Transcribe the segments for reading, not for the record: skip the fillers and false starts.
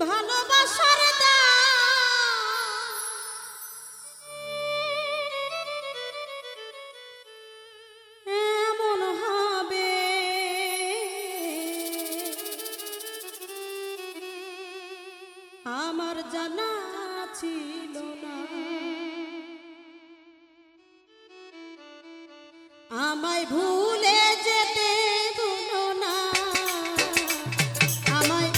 ভালোবাসার দাম এমন হবে আমার জানা ছিল না। আমায় ভুলে যেতে বলো না, আমায়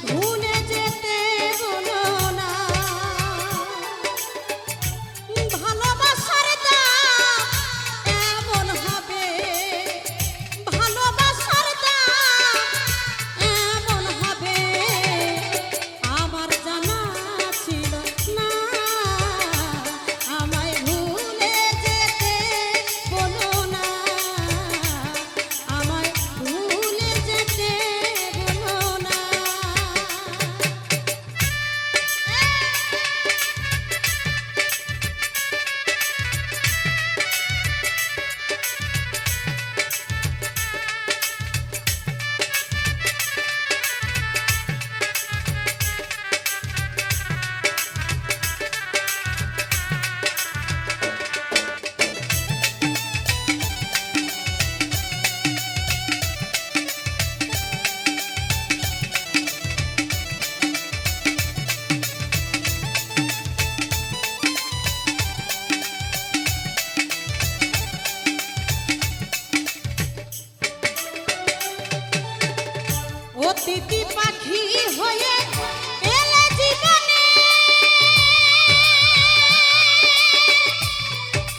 ভুলে যেতে বলো না। ভালোবাসার দাম এমন হবে, ভালোবাসার দাম এমন হবে আমার জানা ছিল না। আমায় ভুলে যেতে বলো না, আমায় ভুলে যেতে বলো না। অতিথি পাখি হয়ে এলে জীবনে,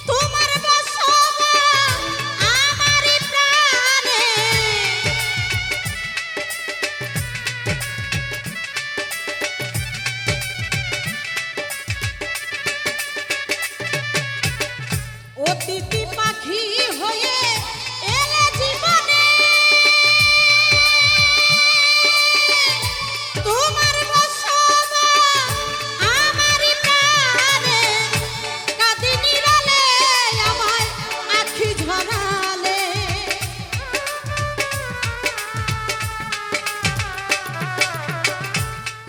তোমার বসবাস আমারই প্রাণে। অতিথি পাখি হয়ে এলে জীবনে, তোমার বসবাস আমারই প্রাণে। কাঁদি নিরালে আমায় আখি ঝরালে,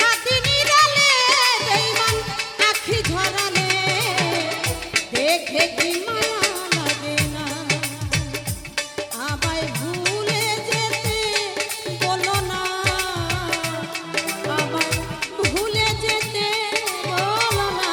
কাঁদি নিরালে বেঈমান আখি ঝরালে। দেখে কি মায়া লাগে না, আমায় ভুলে যেতে বলো না, আমায় ভুলে যেতে বলো না।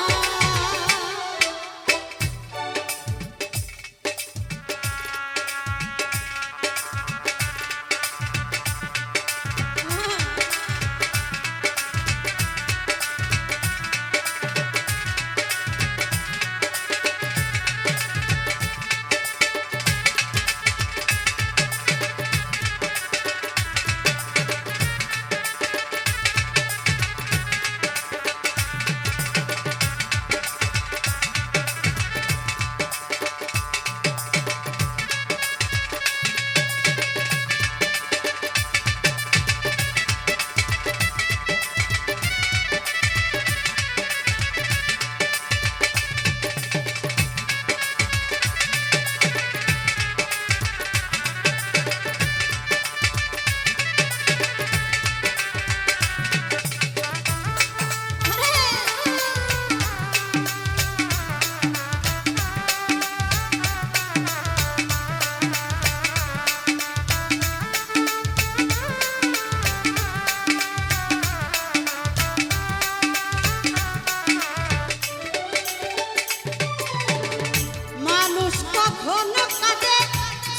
মানুষ কখনো কাঁদে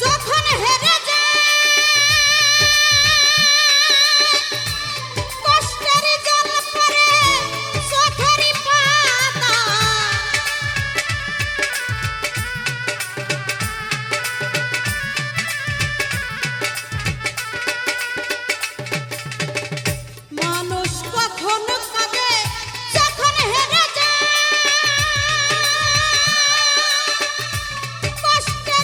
যখন হেরে যায়, কষ্টের জল পড়ে চোখের পাতা। মানুষ কখনো কাঁদে যখন হেরে যায়, কষ্টে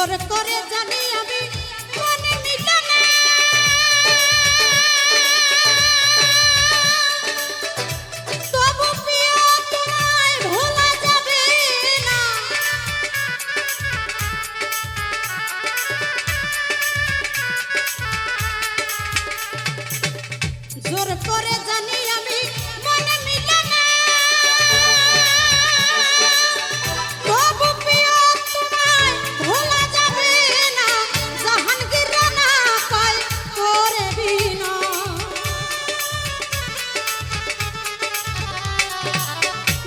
জোর করে জানি আমি মনে মিলে না তবু প্রিয় তোমায় ভোলা যাবে না জোর করে জানি আমি মনে মিলে না তবু প্রিয় তোমায় ভোলা যাবে না জাহাঙ্গীর রানা কয় করে বিনা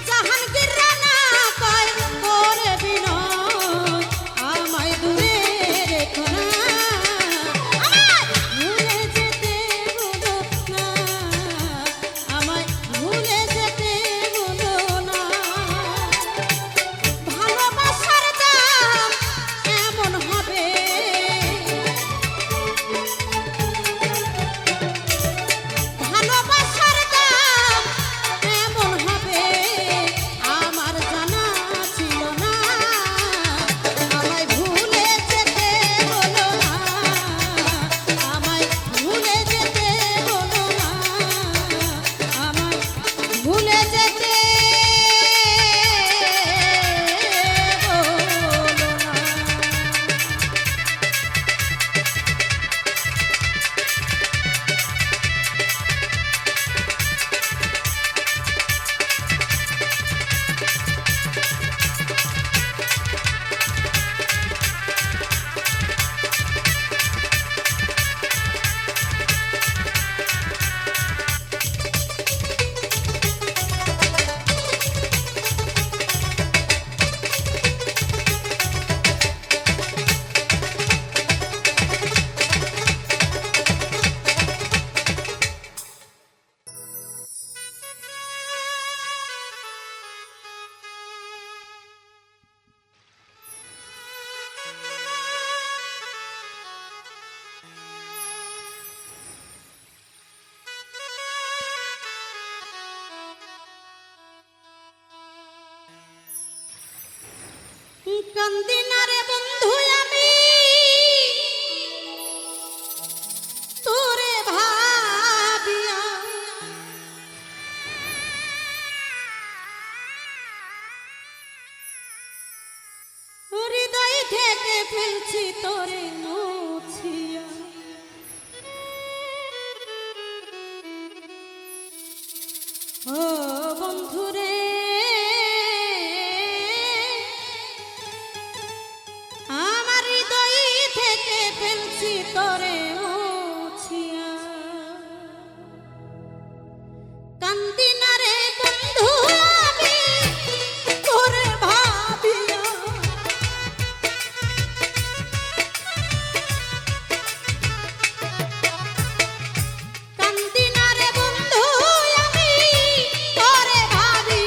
জাহাঙ্গীর রানা কয় করে বিনা আমায় দূরে রেখো না আমায় ভুলে যেতে বলো না আমায় ভুলে যেতে বলো না ভালোবাসার দাম এমন হবে ভালোবাসার দাম এমন হবে আমার জানা ছিল না আমায় ভুলে যেতে বলো না আমায় ভুলে যেতে বলো না আমায় ভুলে যেতে বলো না কান্দি না রে বন্ধু আমি তোরে ভাবিয়া হৃদয় থেকে ফেলছি তোরে মুছিয়া ও বন্ধুরে আমার হৃদয় থেকে ফেলছি তোরে মুছিয়া কান্দি না রে বন্ধু আমি তোরে ভাবিয়া কান্দি না রে বন্ধু আমি তোরে ভাবিয়া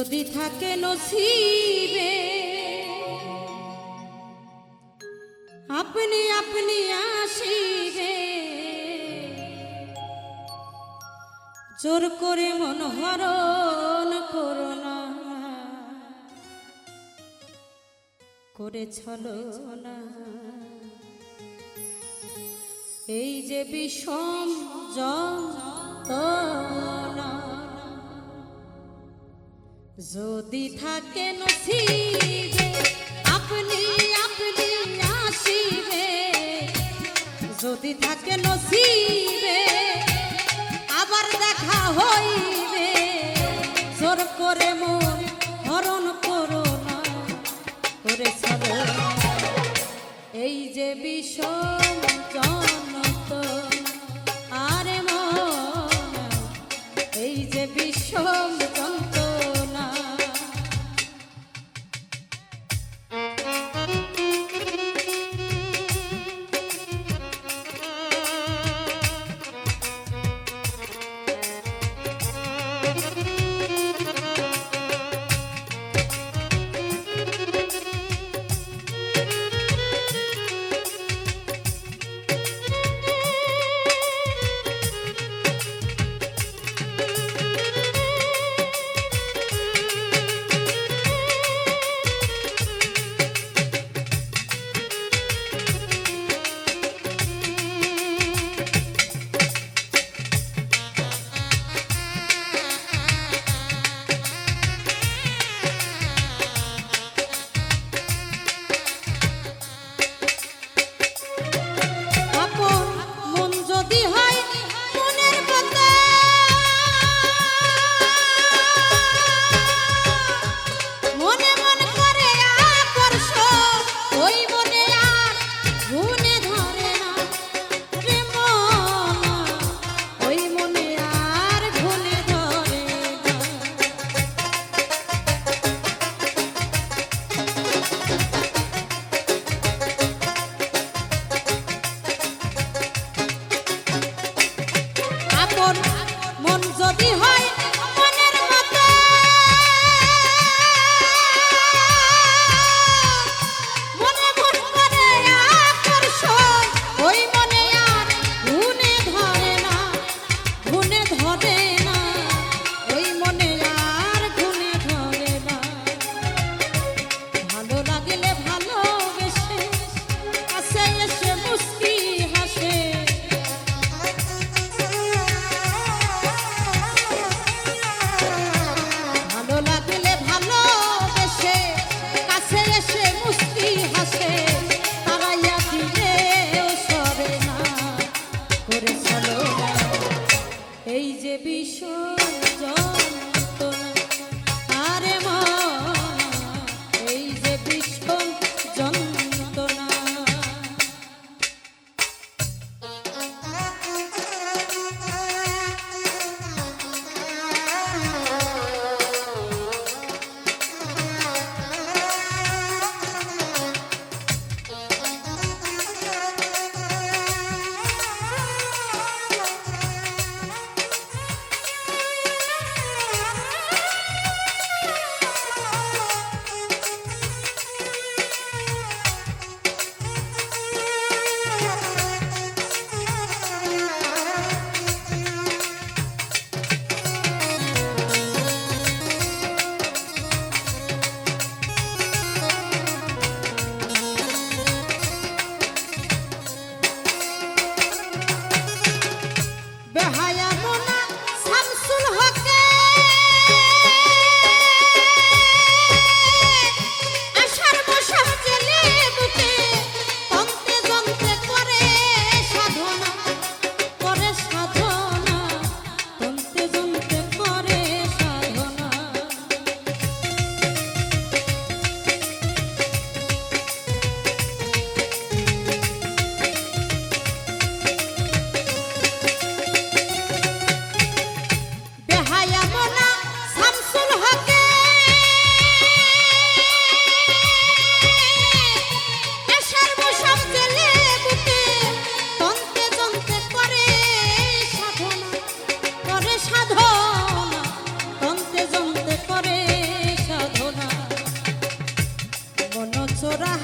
যদি থাকে নসিবে আপনি আপনি আসিবে, জোর করে মন হরণ করো না, করে ছলনা। এই যে বিষম যন্ত্রণা, যদি থাকে নসিবে আপনি আপনি আসিবে, যদি থাকে নসিবে আবার দেখা হইবে, জোর করে মন হরণ করো না, করে ছলনা। এই যে বিষম যন্ত্রণা, আরে মন এই যে বিষম যন্ত্রণা।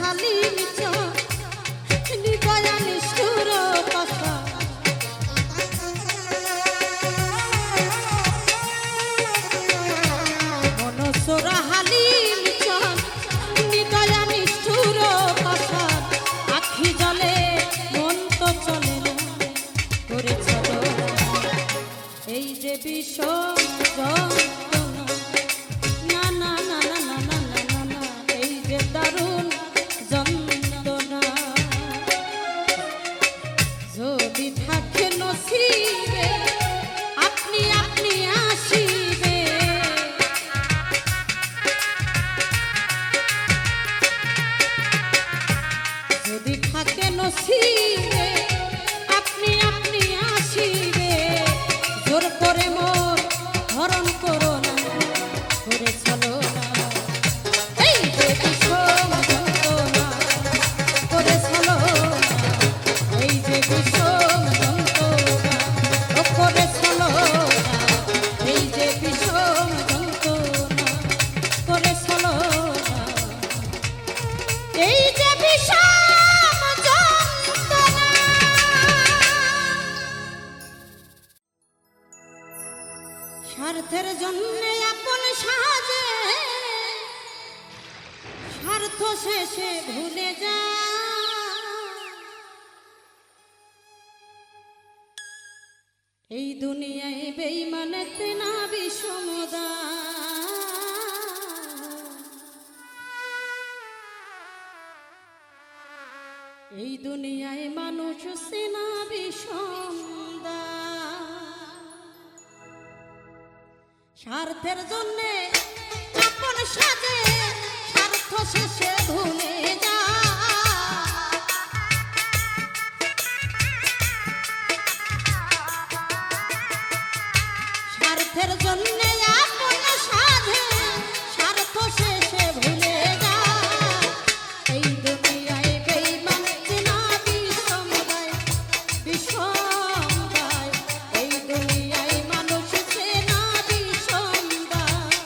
হালিম হৃদয়া নিষ্ঠুর কথা মনসোরা হালিম হৃদয়া নিষ্ঠুর কথা আখি জলে মন তো চলে না করে চলো এই যে বিষম না না না না না না না না না এই যে দারুণ যন্ত্রণা যদি থাকে নসিবে আপনি আপনি আসিবে যদি থাকে নসিবে আপনি আপনি আসিবে জোর করে মোর হরণ করো না করে চলো না এই যে বিষম যন্ত্রণা করে চলো না এই যে বিষম যন্ত্রণা ও করে চলো না এই যে বিষম যন্ত্রণা করে চলো না এই যে বিষম যন্ত্রণা স্বার্থের জন্যে আপন সাজে স্বার্থ শেষে ভুলে যা এই দুনিয়ায় বেঈমানেতে না বিষমদা এই দুনিয়ায় মানুষ সেনা বিষমদা স্বার্থের জন্যে আপন সাজে স্বার্থ শেষে ভুলে যা স্বার্থের জন্যে আপন সাজে স্বার্থ শেষে ভুলে যা এই দুনিয়ায় বেঈমান চেনা বিষমদায় বিষমদায় এই দুনিয়ায় মানুষ চেনা বিষমদায়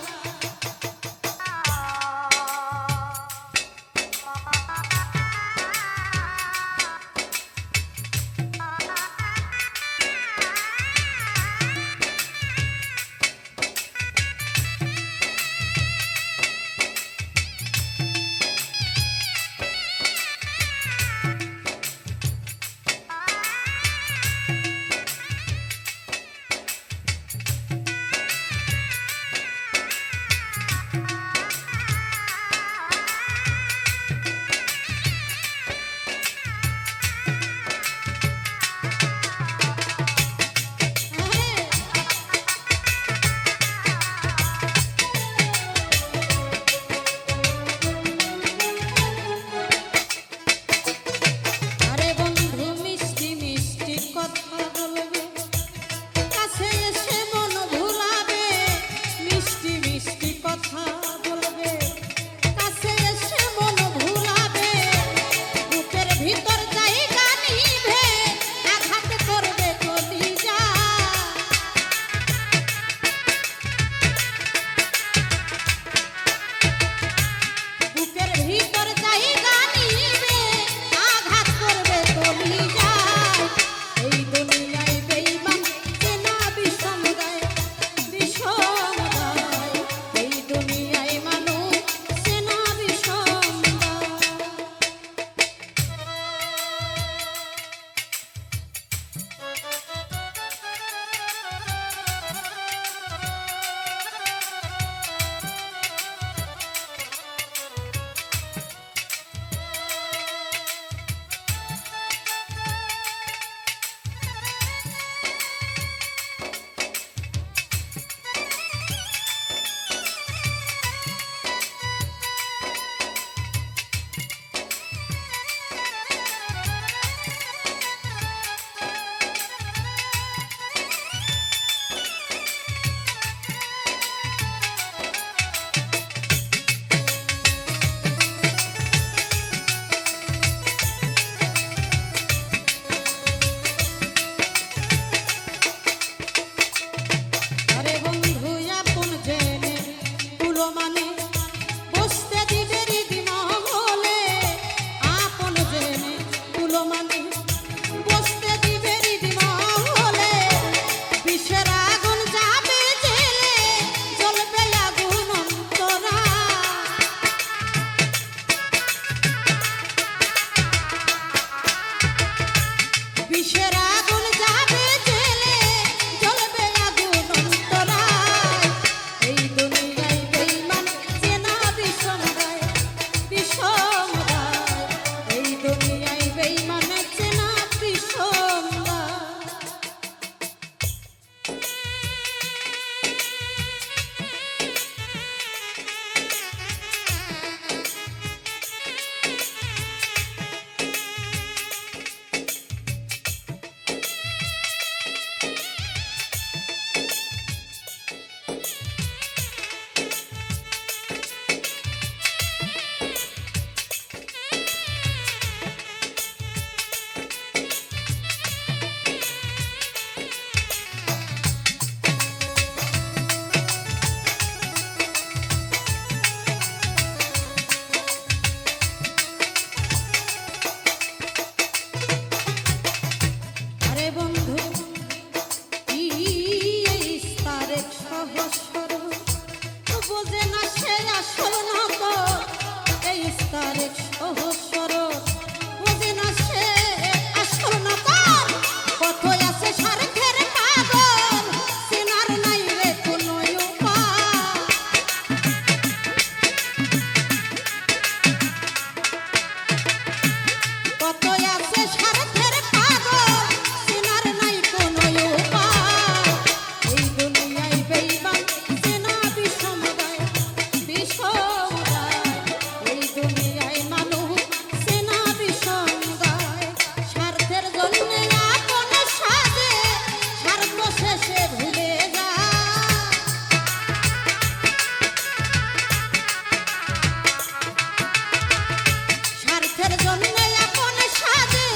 জন্যে আপন সাজে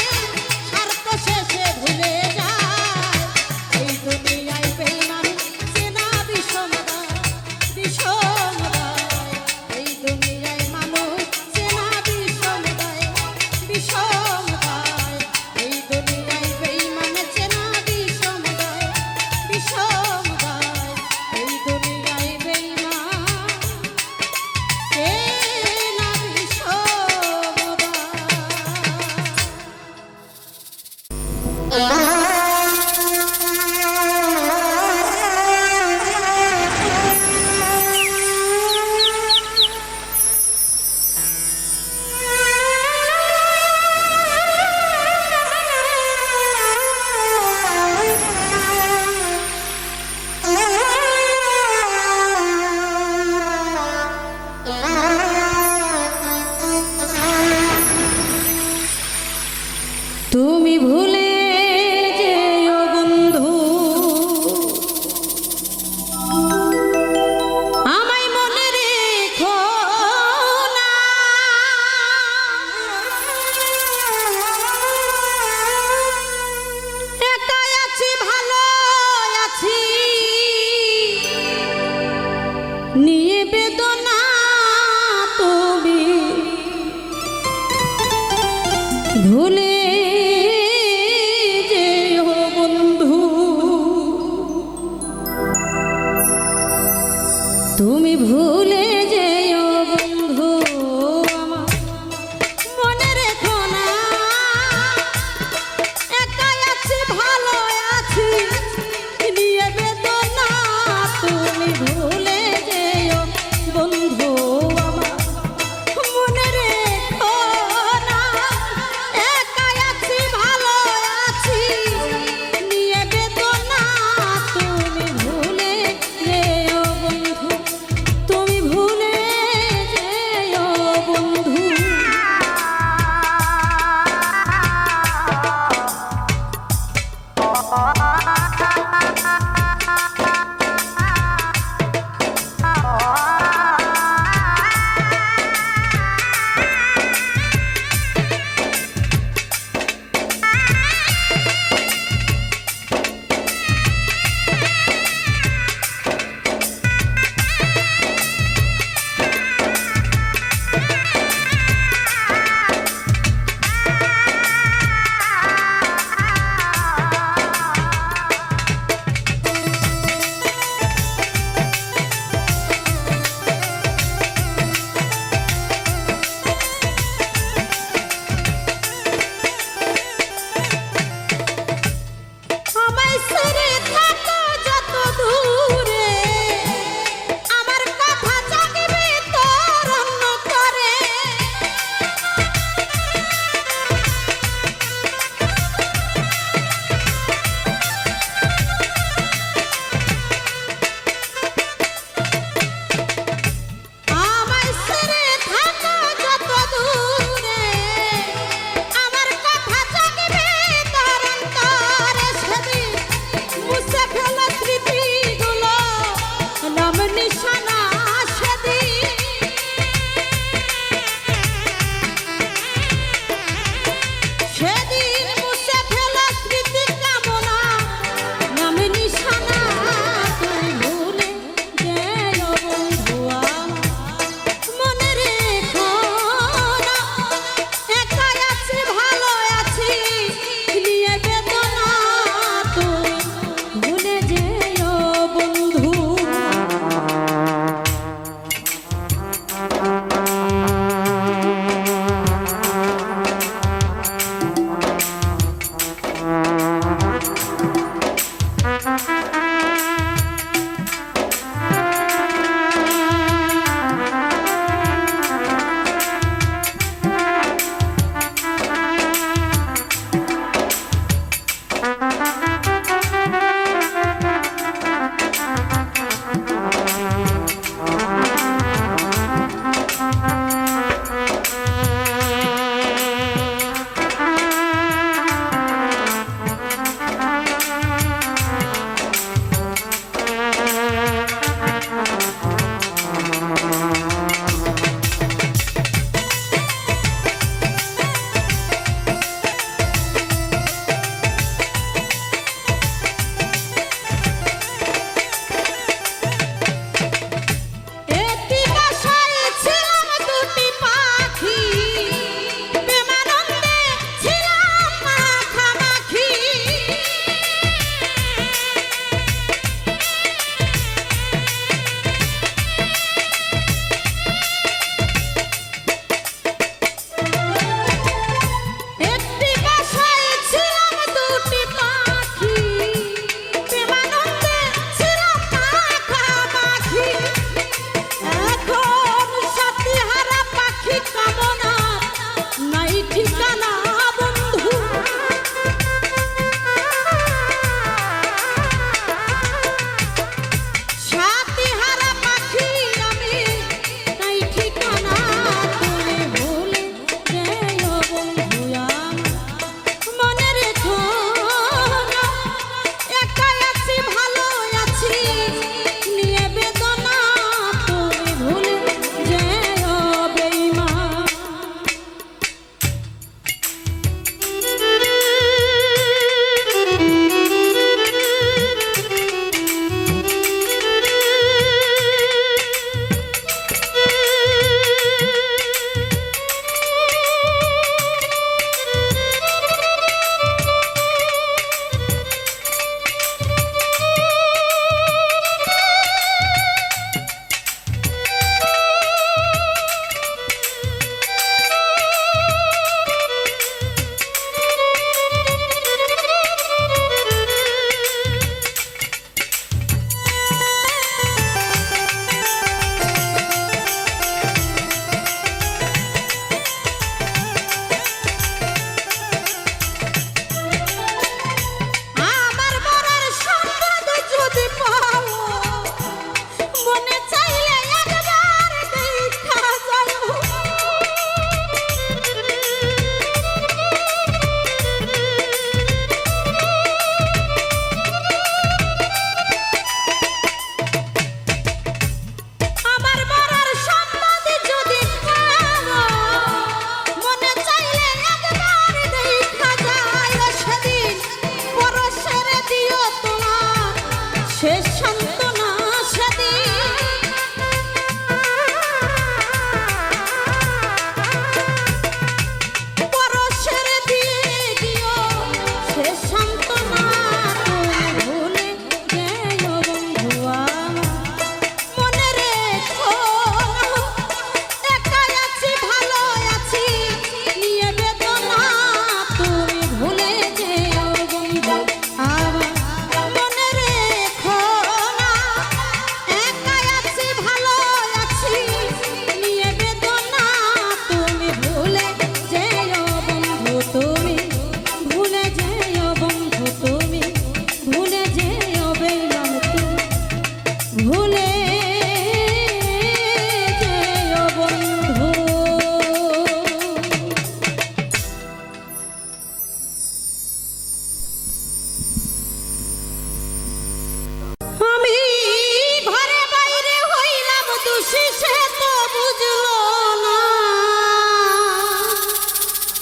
স্বার্থ শেষে ভুলে যায় এই দুনিয়ায় বেঈমান চেনা বিষমদায় বিষমদায় এই দুনিয়ায় মানুষ চেনা বিষমদায় বিষমদায় এই দুনিয়ায় বেঈমান চেনা বিষমদায় বিষমদায় এই দুনিয়ায় বেঈমান চেনা বিষমদায় তুমি ভুলে যেও বন্ধু আমায় মনে রেখো না একাই আছি ভালো আছি নিয়ে বেদনা তুমি ভুলে যেও বন্ধু তুমি ভুলে যেও বন্ধু আমার মনে রেখো না একাই আছি ভালো আছি নিয়ে বেদনা তুমি ভুলে যেও বন্ধু আমার মনে রেখো না একাই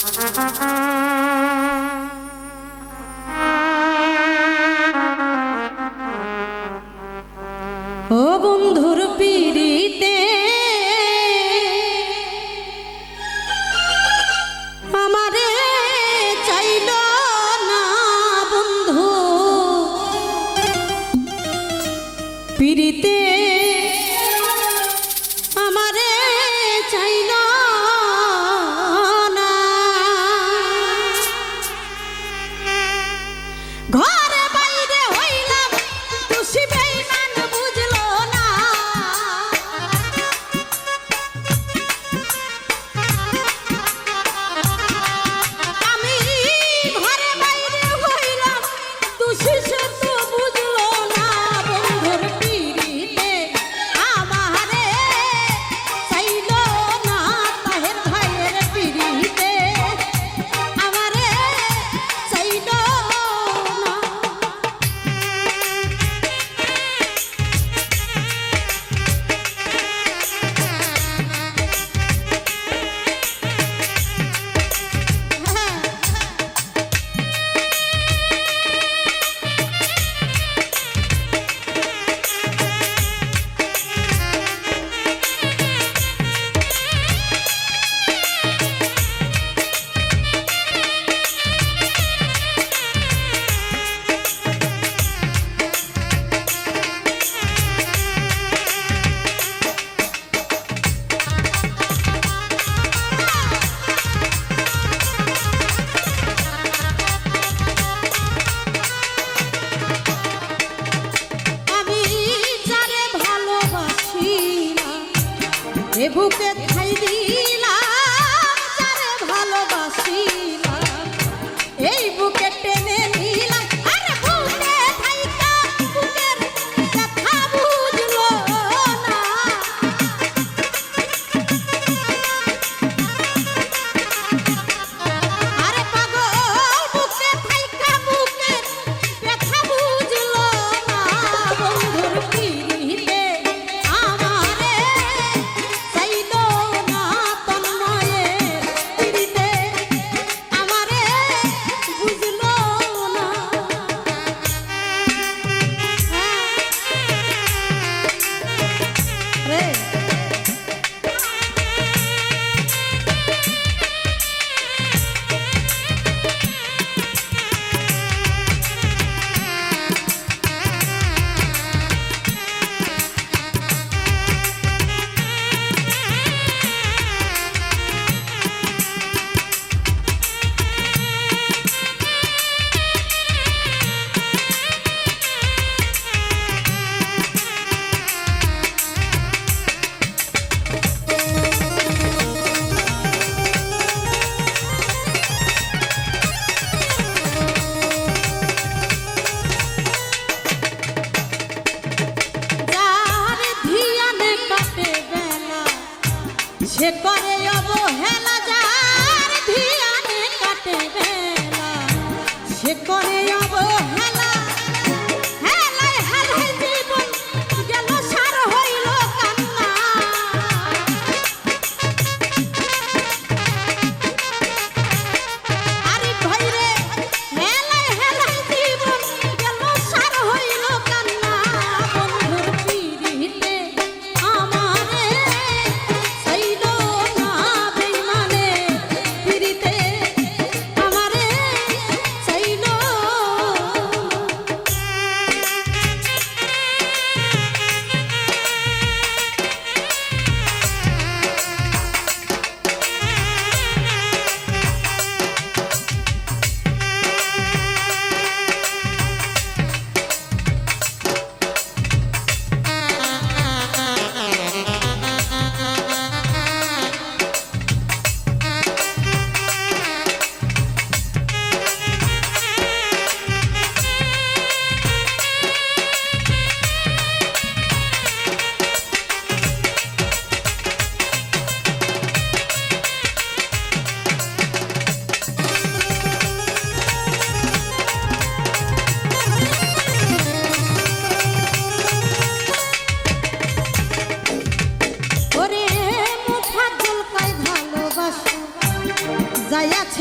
ও বন্ধুর পিড়িতে আমারে চাইল না বন্ধু পিড়িতে আমারে চাইল না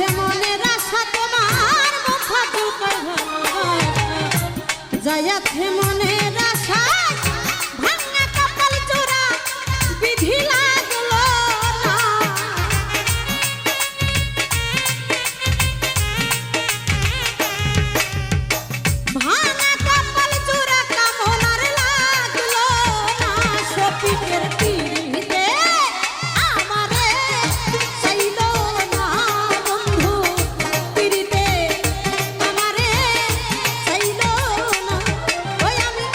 যাইয়াছে মনের আশা তোমার মুখা দুটো যাইয়াছে মনের আশা ভাঙা কপাল জোড়া বিধি লাগলো না ভাঙা কপাল জোড়া কামনার লাগলো না সপিকের তীরে আমারে চাইলো না বন্ধু তীরিতে আমারে চাইলো না ওই আমি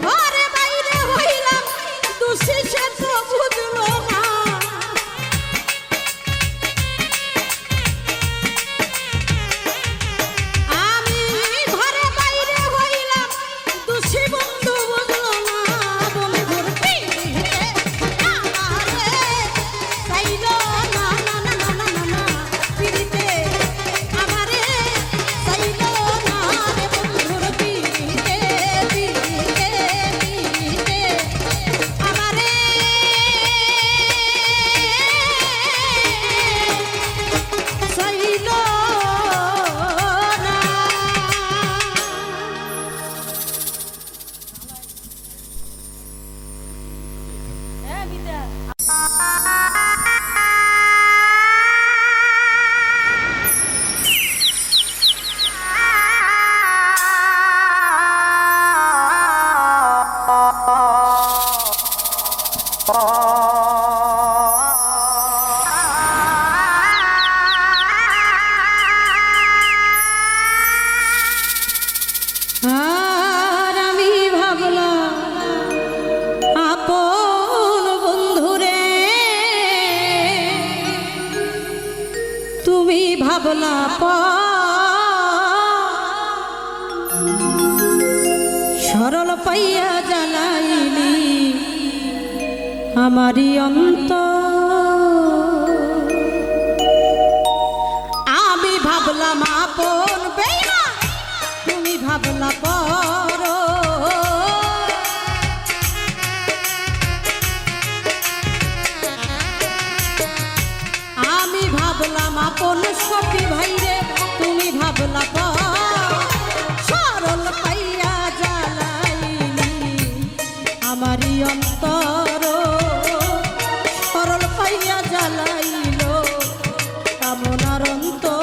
ঘরে বাইরে হইলাম দোষী সে তো বুঝলো না আমি ঘরে বাইরে হইলাম দোষী বন্ধু বুঝলো না বন্ধুর পিড়িতে আমারে চাইলো না না না না না না না পিড়িতে আমারে চাইলো না রে বন্ধুর পিড়িতে পিড়িতে পিড়িতে আমারে চাইলো আর আমি ভাবলাম আপন বন্ধুরে তুমি ভাবলা সরল পাইয়া জ্বালাইলি আমারি অন্তর আমি ভাবলাম আপন বেইমা তুমি ভাবলা পর আমি ভাবলাম আপন সখী ভাইরে তুমি ভাবলা পর সরল পাইয়া জ্বালাইলি আমারি অন্তর সরল পাইয়া জ্বালাইল কামনার অন্তর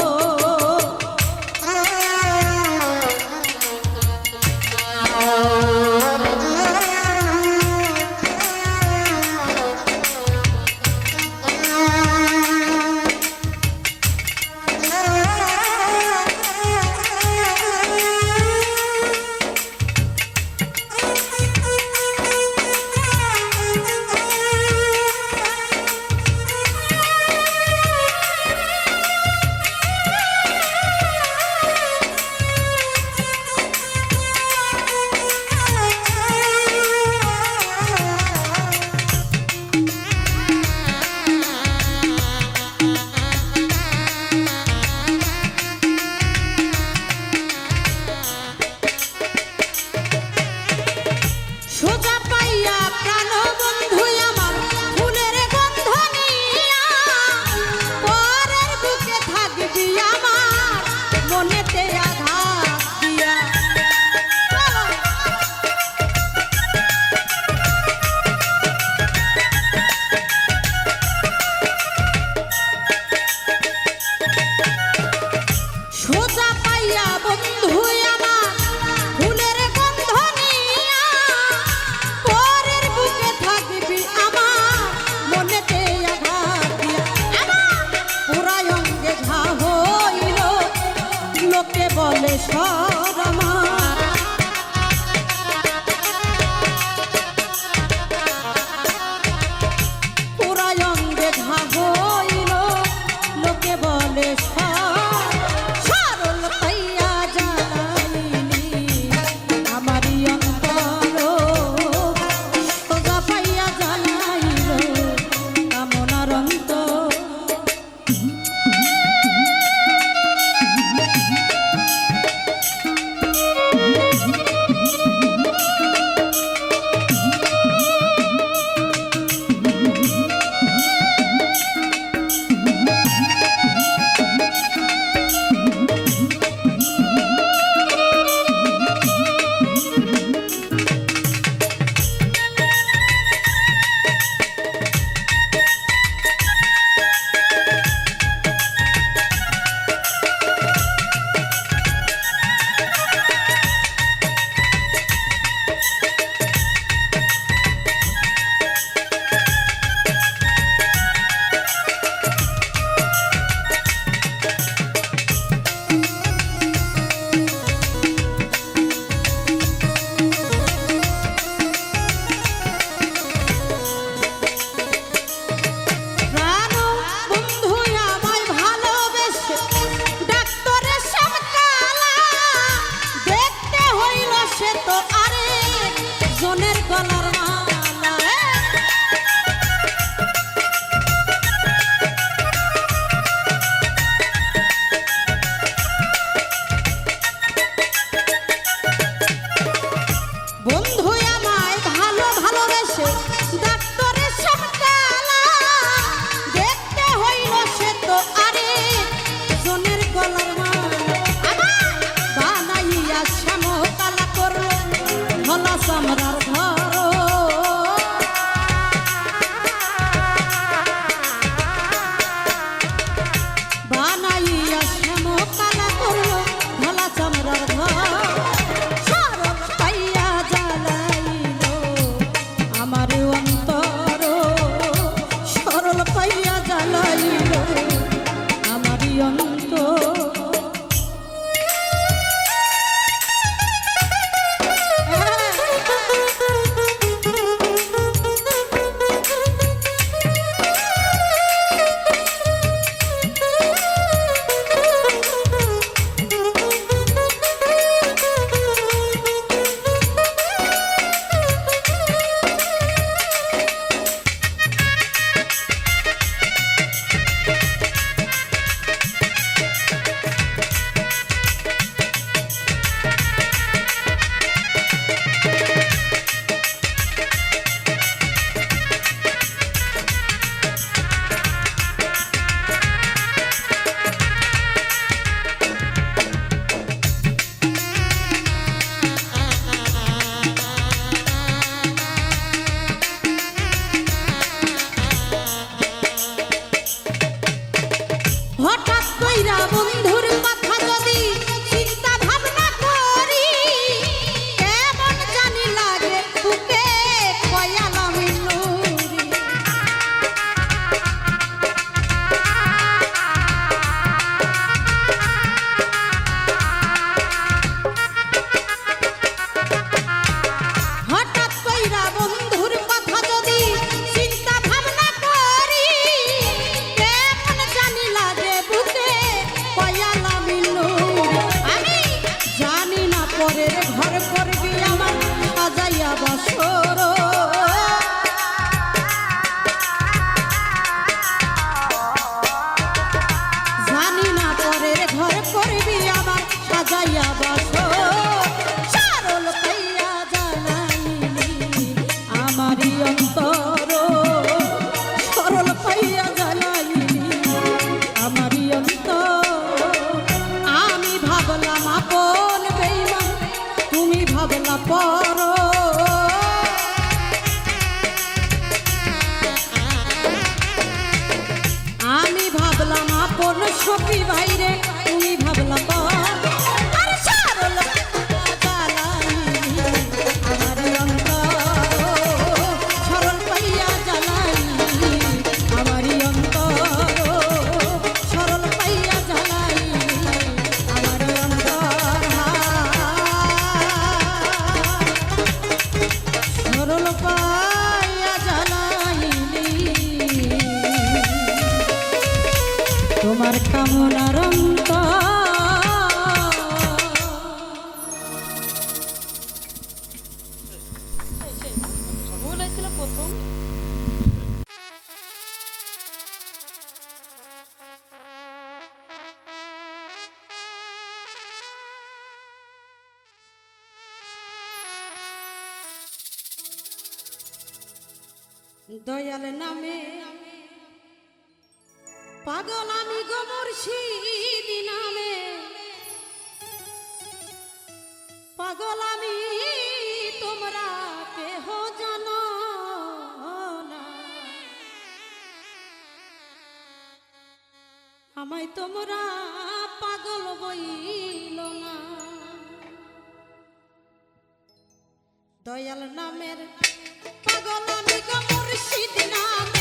সোজা পাইয়া প্রাণ বন্ধু আমার ফুলের গন্ধ নিয়া পরের বুকে থাকবি আমার মনেতে আঘাত দিয়া সোজা পাইয়া বন্ধু আমার ফুলের গন্ধ নিয়া পরের বুকে থাকবি আমার মনেতে আঘাত দিয়া আমার পুরা অঙ্গে ঘা হইল লোকে বলে সর আমার পুরা অঙ্গে ঘা হইল লোকে বলে সরল পাইয়া জ্বালাইলি আমারি অন্তর সোজা পাইয়া জ্বালাইল কামনার অন্তর গলার মালা বন্ধু আমায় ভালো ভালোবেসে ডাক্তারের সবকালা দেখতে হইল সে তো আরে জনের গলার মালা বানাইয়া শ্যামকালা করল ভোলা চামড়ার ধরো বানাইয়া শ্যামকালা করল ভোলা চামড়ার ধরো আমার অন্তর সরল পাইয়া জ্বালাইল আমারই অন্তর হঠাৎ কইরা বন্ধুর কথা যদি চিন্তা ভাবনা করি কেমন জানি লাগে বুকে কয়ালা মিনুরি হঠাৎ কইরা বন্ধুর কথা যদি চিন্তা ভাবনা করি কেমন জানি লাগে বুকে কয়ালা মিনুরি আমি জানি না পরের ঘর করবি আমার সাজাইয়া বসর জানি না পরের ঘর করবি আমার সাজাইয়া বসর সরল পাইয়া জ্বালাইলি আমারই অন্তর সরল পাইয়া জ্বালাইলি আমারই অন্তর আমি ভাবলাম আপন বেঈমান তুমি ভাবলা পর আমি ভাবলাম আপন সখী ভাইরে তুমি ভাবলা পর আরে সরল জ্বালাইলি আমারই অন্তর সরল পাইয়া জ্বালাইলি আমারই অন্তর সরল পাইয়া জ্বালাইলি আমারই অন্তর সরল পাইয়া জ্বালাইলি তোমার কামনার অন্তর ভুল হয়েছিল প্রথম দয়াল নামে পাগল আমি গো মুর্শিদ নামে পাগল আমি তোমরা কেহ জানো না আমায় তোমরা পাগল বইল না দয়াল নামের পাগল আমি গো মুর্শিদ নামে